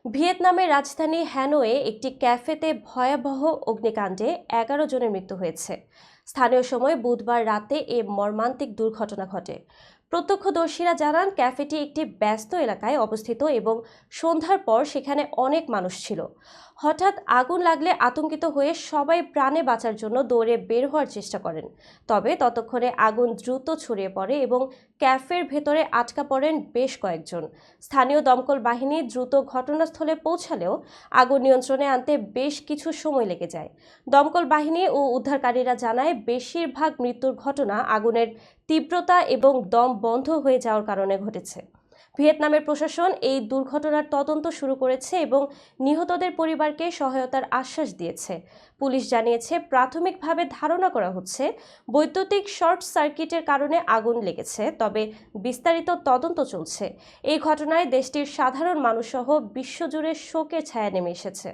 ভিয়েতনামের রাজধানী হ্যানয়ে একটি ক্যাফেতে ভয়াবহ অগ্নিকাণ্ডে ১১ জনের মৃত্যু হয়েছে। স্থানীয় সময় বুধবার রাতে এ মর্মান্তিক দুর্ঘটনা ঘটে। প্রত্যক্ষদর্শীরা জানান, ক্যাফেটি একটি ব্যস্ত এলাকায় অবস্থিত এবং সন্ধ্যার পর সেখানে অনেক মানুষ ছিল। হঠাৎ আগুন লাগলে আতঙ্কিত হয়ে সবাই প্রাণে বাঁচার জন্য দৌড়ে বের হওয়ার চেষ্টা করেন। তবে ততক্ষণে আগুন দ্রুত ছড়িয়ে পড়ে এবং ক্যাফের ভেতরে আটকা পড়েন বেশ কয়েকজন। স্থানীয় দমকল বাহিনী দ্রুত ঘটনাস্থলে পৌঁছালেও আগুন নিয়ন্ত্রণে আনতে বেশ কিছু সময় লেগে যায়। দমকল বাহিনী ও উদ্ধারকারীরা জানায়, বেশিরভাগ মৃত্যুর ঘটনা আগুনের তীব্রতা এবং দম বন্ধ হয়ে যাওয়ার কারণে ঘটেছে। ভিয়েতনামের প্রশাসন এই দুর্ঘটনার তদন্ত শুরু করেছে এবং নিহতদের পরিবারকে সহায়তার আশ্বাস দিয়েছে। পুলিশ জানিয়েছে, প্রাথমিকভাবে ধারণা করা হচ্ছে বৈদ্যুতিক শর্ট সার্কিটের কারণে আগুন লেগেছে, তবে বিস্তারিত তদন্ত চলছে। এই ঘটনায় দেশটির সাধারণ মানুষসহ বিশ্বজুড়ে শোকের ছায়া নেমে এসেছে।